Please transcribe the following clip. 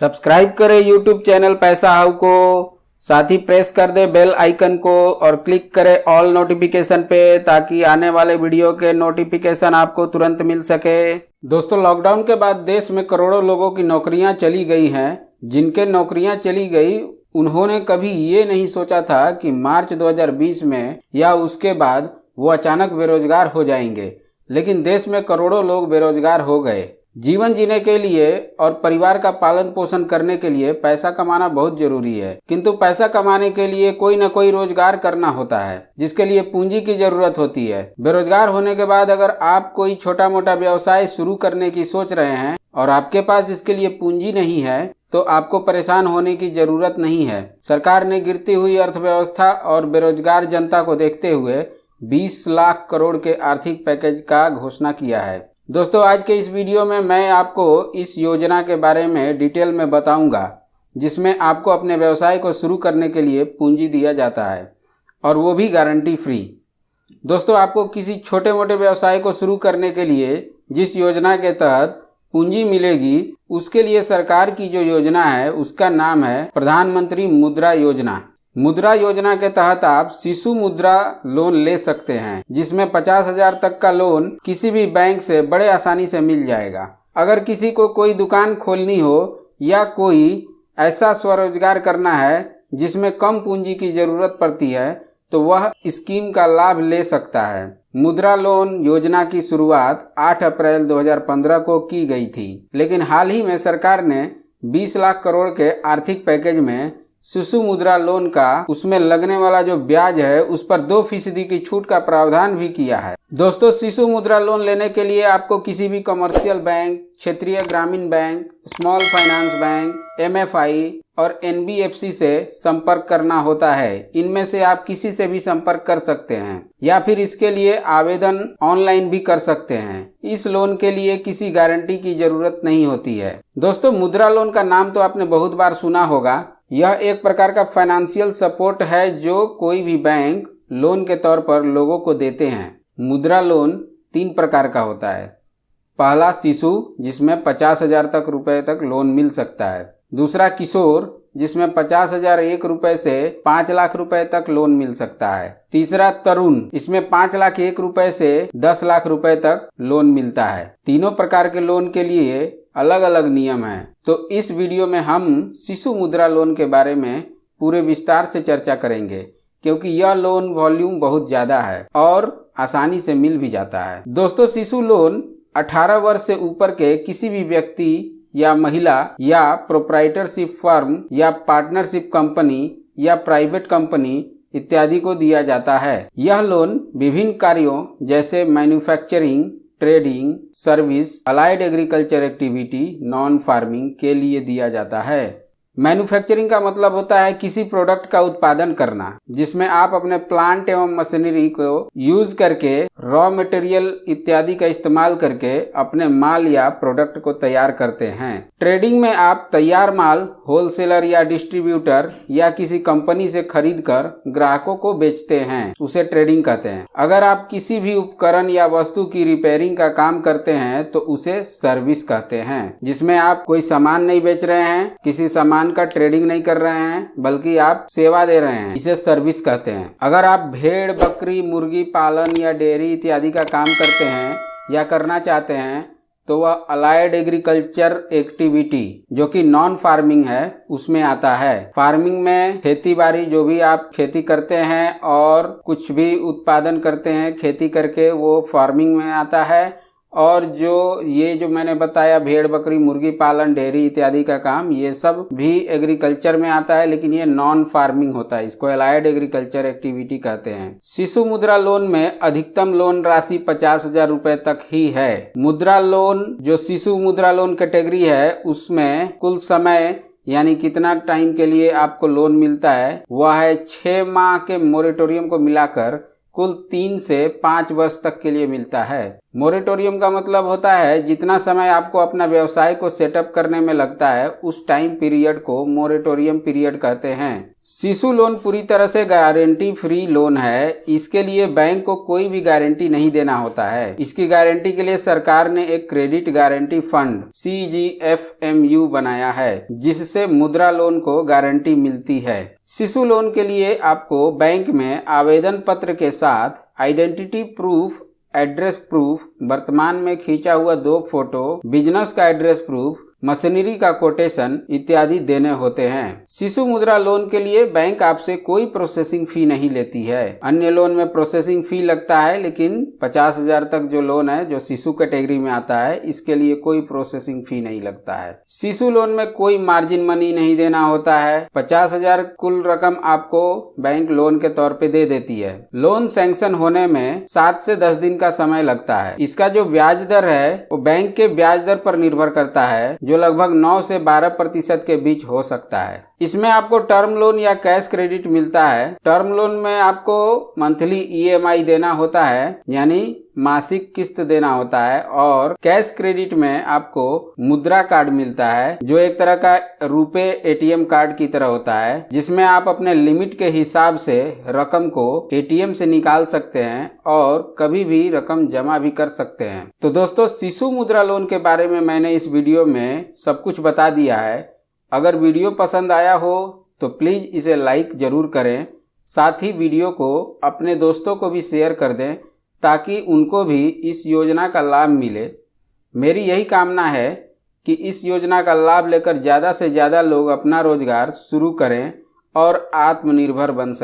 Subscribe करें YouTube channel पैसा how को, साथ ही प्रेस कर दे बेल आइकन को और क्लिक करें ऑल नोटिफिकेशन पे ताकि आने वाले वीडियो के नोटिफिकेशन आपको तुरंत मिल सके। दोस्तों, लॉकडाउन के बाद देश में करोड़ों लोगों की नौकरियां चली गई हैं। जिनके नौकरियां चली गई उन्होंने कभी ये नहीं सोचा था कि मार्च 2020 में या उसके बाद वो अचानक बेरोजगार हो जाएंगे, लेकिन देश में करोड़ों लोग बेरोजगार हो गए। जीवन जीने के लिए और परिवार का पालन पोषण करने के लिए पैसा कमाना बहुत जरूरी है, किंतु पैसा कमाने के लिए कोई न कोई रोजगार करना होता है, जिसके लिए पूंजी की जरूरत होती है। बेरोजगार होने के बाद अगर आप कोई छोटा मोटा व्यवसाय शुरू करने की सोच रहे हैं और आपके पास इसके लिए पूंजी नहीं है तो आपको परेशान होने की जरूरत नहीं है। सरकार ने गिरती हुई अर्थव्यवस्था और बेरोजगार जनता को देखते हुए 20 लाख करोड़ के आर्थिक पैकेज का घोषणा किया है। दोस्तों, आज के इस वीडियो में मैं आपको इस योजना के बारे में डिटेल में बताऊंगा, जिसमें आपको अपने व्यवसाय को शुरू करने के लिए पूंजी दिया जाता है और वो भी गारंटी फ्री। दोस्तों, आपको किसी छोटे मोटे व्यवसाय को शुरू करने के लिए जिस योजना के तहत पूंजी मिलेगी, उसके लिए सरकार की जो योजना है उसका नाम है प्रधानमंत्री मुद्रा योजना। मुद्रा योजना के तहत आप शिशु मुद्रा लोन ले सकते हैं, जिसमें 50,000 तक का लोन किसी भी बैंक से बड़े आसानी से मिल जाएगा। अगर किसी को कोई दुकान खोलनी हो या कोई ऐसा स्वरोजगार करना है जिसमें कम पूंजी की जरूरत पड़ती है तो वह स्कीम का लाभ ले सकता है। मुद्रा लोन योजना की शुरुआत 8 अप्रैल 2015 को की गई थी, लेकिन हाल ही में सरकार ने 20 लाख करोड़ के आर्थिक पैकेज में शिशु मुद्रा लोन का उसमें लगने वाला जो ब्याज है उस पर 2% की छूट का प्रावधान भी किया है। दोस्तों, शिशु मुद्रा लोन लेने के लिए आपको किसी भी कमर्शियल बैंक, क्षेत्रीय ग्रामीण bank, small finance bank, MFI और NBFC से संपर्क करना है। इनमें से आप किसी से भी संपर्क कर सकते हैं या फिर इसके लिए आवेदन ऑनलाइन भी कर सकते हैं। इस लोन के लिए किसी गारंटी की जरूरत नहीं होती है। दोस्तों, मुद्रा लोन का नाम तो आपने बहुत बार सुना होगा। यह एक प्रकार का फाइनेंशियल सपोर्ट है जो कोई भी बैंक लोन के तौर पर लोगों को देते हैं। मुद्रा लोन 3 प्रकार का होता है। पहला शिशु, जिसमें 50,000 तक रुपए तक लोन मिल सकता है। दूसरा किशोर, जिसमें 50,001 रुपए से 5 लाख रुपए तक लोन मिल सकता है। तीसरा तरुण, इसमें 5,01,000 रुपए से 10 लाख रुपए तक लोन मिलता है। तीनों प्रकार के लोन के लिए अलग अलग नियम हैं। तो इस वीडियो में हम शिशु मुद्रा लोन के बारे में पूरे विस्तार से चर्चा करेंगे, क्योंकि यह लोन वॉल्यूम बहुत ज्यादा है और आसानी से मिल भी जाता है। दोस्तों, शिशु लोन 18 वर्ष से ऊपर के किसी भी व्यक्ति या महिला या प्रोप्राइटरशिप फर्म या पार्टनरशिप कंपनी या प्राइवेट कंपनी इत्यादि को दिया जाता है। यह लोन विभिन्न कार्यों जैसे manufacturing, trading, service, allied agriculture activity, non farming के लिए दिया जाता है। मैन्युफैक्चरिंग का मतलब होता है किसी प्रोडक्ट का उत्पादन करना, जिसमें आप अपने प्लांट एवं मशीनरी को यूज करके रॉ मटेरियल इत्यादि का इस्तेमाल करके अपने माल या प्रोडक्ट को तैयार करते हैं। ट्रेडिंग में आप तैयार माल होलसेलर या डिस्ट्रीब्यूटर या किसी कंपनी से खरीद कर ग्राहकों को बेचते हैं, उसे ट्रेडिंग कहते हैं। अगर आप किसी भी उपकरण या वस्तु की रिपेयरिंग का काम करते हैं तो उसे सर्विस कहते हैं, जिसमें आप कोई सामान नहीं बेच रहे हैं, किसी सामान का ट्रेडिंग नहीं कर रहे हैं, बल्कि आप सेवा दे रहे हैं, इसे सर्विस कहते हैं। अगर आप भेड़, बकरी, मुर्गी पालन या डेयरी इत्यादि का काम करते हैं या करना चाहते हैं तो वह अलाइड एग्रीकल्चर एक्टिविटी, जो कि नॉन फार्मिंग है, उसमें आता है। फार्मिंग में खेती बाड़ी, जो भी आप खेती करते हैं और कुछ भी उत्पादन करते हैं खेती करके, वो फार्मिंग में आता है। और जो मैंने बताया भेड़, बकरी, मुर्गी पालन, डेयरी इत्यादि का काम, ये सब भी एग्रीकल्चर में आता है, लेकिन ये नॉन फार्मिंग होता है। इसको अलाइड एग्रीकल्चर एक्टिविटी कहते हैं। शिशु मुद्रा लोन में अधिकतम लोन राशि 50,000 रुपए तक ही है। मुद्रा लोन, जो शिशु मुद्रा लोन कैटेगरी है, उसमें कुल समय यानी कितना टाइम के लिए आपको लोन मिलता है वह है 6 माह के मोरेटोरियम को मिलाकर कुल 3 से 5 वर्ष तक के लिए मिलता है। मोरेटोरियम का मतलब होता है जितना समय आपको अपना व्यवसाय को सेटअप करने में लगता है उस टाइम पीरियड को मोरेटोरियम पीरियड कहते हैं। शिशु लोन पूरी तरह से गारंटी फ्री लोन है। इसके लिए बैंक को कोई भी गारंटी नहीं देना होता है। इसकी गारंटी के लिए सरकार ने एक क्रेडिट गारंटी फंड CGFMU बनाया है, जिससे मुद्रा लोन को गारंटी मिलती है। शिशु लोन के लिए आपको बैंक में आवेदन पत्र के साथ आइडेंटिटी प्रूफ, एड्रेस प्रूफ, वर्तमान में खींचा हुआ 2 फोटो, बिजनेस का एड्रेस प्रूफ, मशीनरी का कोटेशन इत्यादि देने होते हैं। शिशु मुद्रा लोन के लिए बैंक आपसे कोई प्रोसेसिंग फी नहीं लेती है। अन्य लोन में प्रोसेसिंग फी लगता है, लेकिन 50,000 तक जो लोन है जो शिशु कैटेगरी में आता है इसके लिए कोई प्रोसेसिंग फी नहीं लगता है। शिशु लोन में कोई मार्जिन मनी नहीं देना होता है। 50,000 कुल रकम आपको बैंक लोन के तौर पे दे देती है। लोन सैंक्शन होने में 7 से 10 दिन का समय लगता है। इसका जो ब्याज दर है वो बैंक के ब्याज दर पर निर्भर करता है, जो लगभग 9 से 12% के बीच हो सकता है। इसमें आपको टर्म लोन या कैश क्रेडिट मिलता है। टर्म लोन में आपको मंथली EMI देना होता है, यानी मासिक किस्त देना होता है, और कैश क्रेडिट में आपको मुद्रा कार्ड मिलता है, जो एक तरह का रुपे ATM कार्ड की तरह होता है, जिसमें आप अपने लिमिट के हिसाब से रकम को ATM से निकाल सकते हैं और कभी भी रकम जमा भी कर सकते हैं। तो दोस्तों, शिशु मुद्रा लोन के बारे में मैंने इस वीडियो में सब कुछ बता दिया है। अगर वीडियो पसंद आया हो तो प्लीज़ इसे लाइक ज़रूर करें। साथ ही वीडियो को अपने दोस्तों को भी शेयर कर दें ताकि उनको भी इस योजना का लाभ मिले। मेरी यही कामना है कि इस योजना का लाभ लेकर ज़्यादा से ज़्यादा लोग अपना रोजगार शुरू करें और आत्मनिर्भर बन सकें।